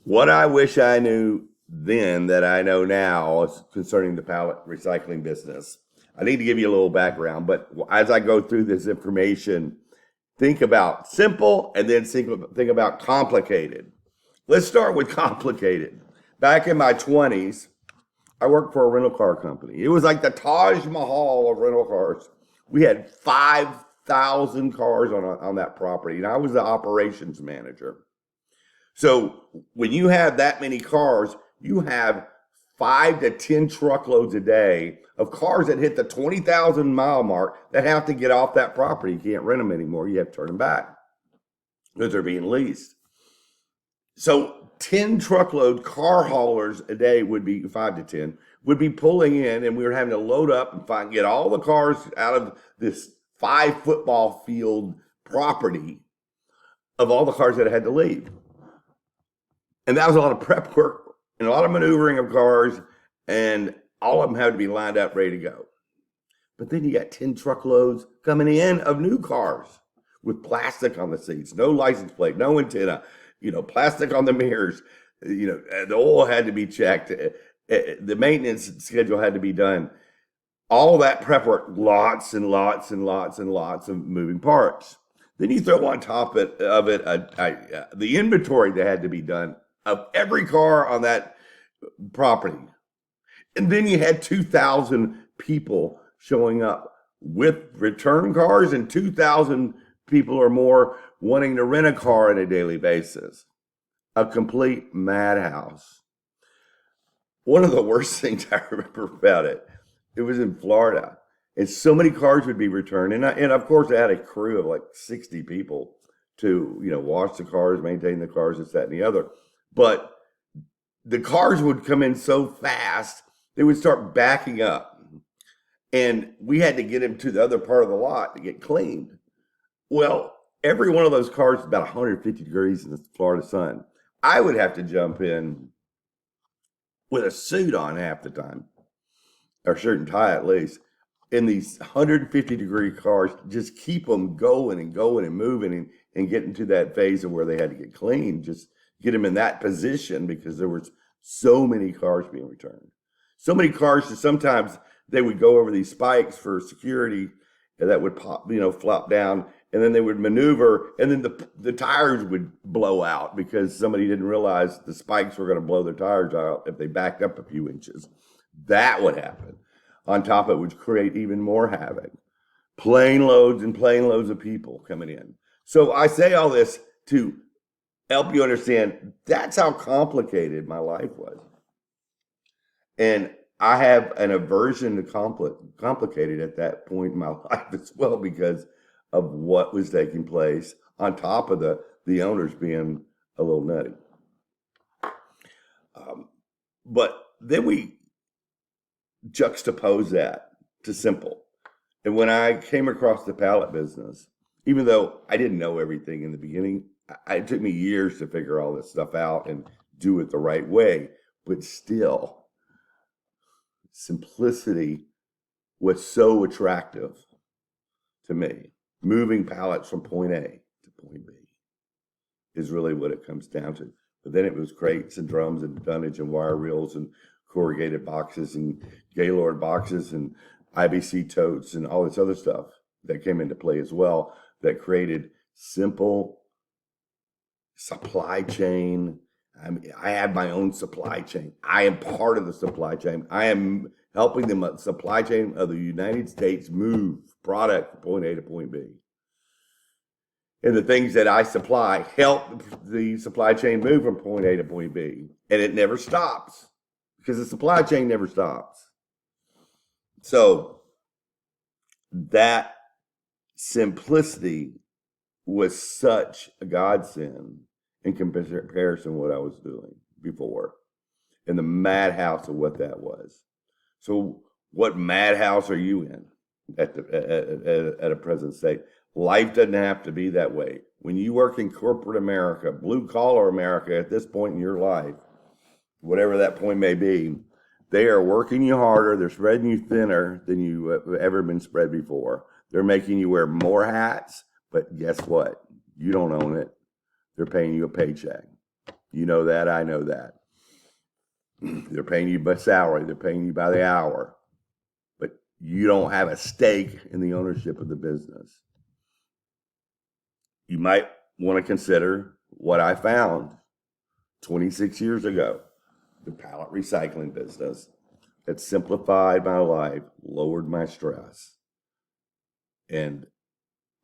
What I wish I knew then that I know now is concerning the pallet recycling business. I need to give you a little background, but as I go through this information, think about simple and then think about complicated. Let's start with complicated. Back in my 20s, I worked for a rental car company. It was like the Taj Mahal of rental cars. We had 5,000 cars on that property, and I was the operations manager. So when you have that many cars, you have 5 to 10 truckloads a day of cars that hit the 20,000 mile mark that have to get off that property. You can't rent them anymore. You have to turn them back because they're being leased. So 10 truckload car haulers a day would be 5 to 10 would be pulling in, and we were having to load up and get all the cars out of this 5 football field property of all the cars that had to leave. And that was a lot of prep work and a lot of maneuvering of cars, and all of them had to be lined up, ready to go. But then you got 10 truckloads coming in of new cars with plastic on the seats, no license plate, no antenna, plastic on the mirrors, the oil had to be checked, the maintenance schedule had to be done. All that prep work, lots and lots and lots and lots of moving parts. Then you throw on top of it the inventory that had to be done of every car on that property. And then you had 2,000 people showing up with return cars and 2,000 people or more wanting to rent a car on a daily basis. A complete madhouse. One of the worst things I remember about it was in Florida. And so many cars would be returned. And of course, I had a crew of like 60 people to, wash the cars, maintain the cars, this, that, and the other. But the cars would come in so fast, they would start backing up. And we had to get them to the other part of the lot to get cleaned. Well, every one of those cars is about 150 degrees in the Florida sun. I would have to jump in with a suit on half the time, or shirt and tie at least, in these 150-degree cars, just keep them going and going and moving and getting to that phase of where they had to get clean, just get them in that position because there was so many cars being returned. So many cars that sometimes they would go over these spikes for security that would pop, flop down, and then they would maneuver, and then the tires would blow out because somebody didn't realize the spikes were going to blow their tires out if they backed up a few inches. That would happen. On top of it would create even more havoc. Plane loads and plane loads of people coming in. So I say all this to help you understand that's how complicated my life was. And I have an aversion to complicated at that point in my life as well because of what was taking place on top of the owners being a little nutty. But then we juxtapose that to simple. And when I came across the pallet business, even though I didn't know everything in the beginning, it took me years to figure all this stuff out and do it the right way. But still, simplicity was so attractive to me. Moving pallets from point A to point B is really what it comes down to. But then it was crates and drums and dunnage and wire reels and corrugated boxes and Gaylord boxes and IBC totes and all this other stuff that came into play as well that created simple supply chain. I have my own supply chain. I am part of the supply chain. I am helping the supply chain of the United States move product from point A to point B. And the things that I supply help the supply chain move from point A to point B. And it never stops because the supply chain never stops. So that simplicity was such a godsend in comparison to what I was doing before and the madhouse of what that was. So what madhouse are you in at a present state? Life doesn't have to be that way. When you work in corporate America, blue collar America at this point in your life, whatever that point may be, they are working you harder. They're spreading you thinner than you have ever been spread before. They're making you wear more hats, but guess what? You don't own it. They're paying you a paycheck. You know that, I know that. They're paying you by salary, they're paying you by the hour, but you don't have a stake in the ownership of the business. You might want to consider what I found 26 years ago, the pallet recycling business. It simplified my life, lowered my stress. And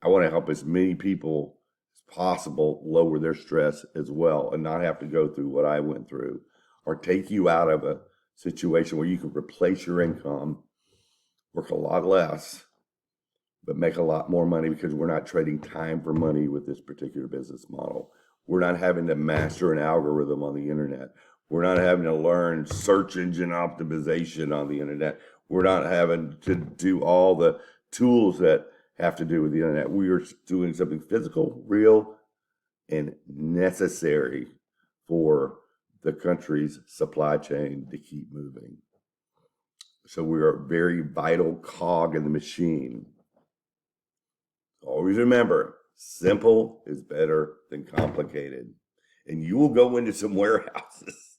I want to help as many people as possible lower their stress as well and not have to go through what I went through, or take you out of a situation where you can replace your income, work a lot less, but make a lot more money, because we're not trading time for money with this particular business model. We're not having to master an algorithm on the internet. We're not having to learn search engine optimization on the internet. We're not having to do all the tools that have to do with the internet. We are doing something physical, real, and necessary for the country's supply chain to keep moving. So we are a very vital cog in the machine. Always remember, simple is better than complicated. And you will go into some warehouses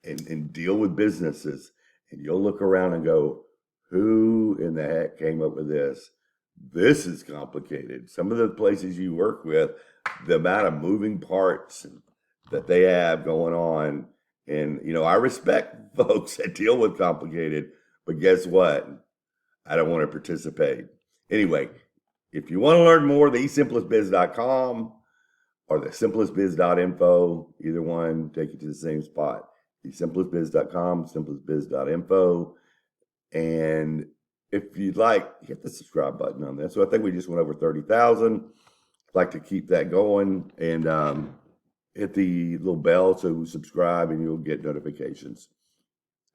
and deal with businesses, and you'll look around and go, who in the heck came up with this? This is complicated. Some of the places you work with, the amount of moving parts that they have going on. And, I respect folks that deal with complicated, but guess what? I don't want to participate. Anyway, if you want to learn more, thesimplestbiz.com or the simplestbiz.info, either one take you to the same spot. Thesimplestbiz.com, simplestbiz.info. And if you'd like, hit the subscribe button on this. So I think we just went over 30,000. I'd like to keep that going, and hit the little bell so subscribe and you'll get notifications.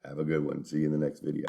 Have a good one. See you in the next video.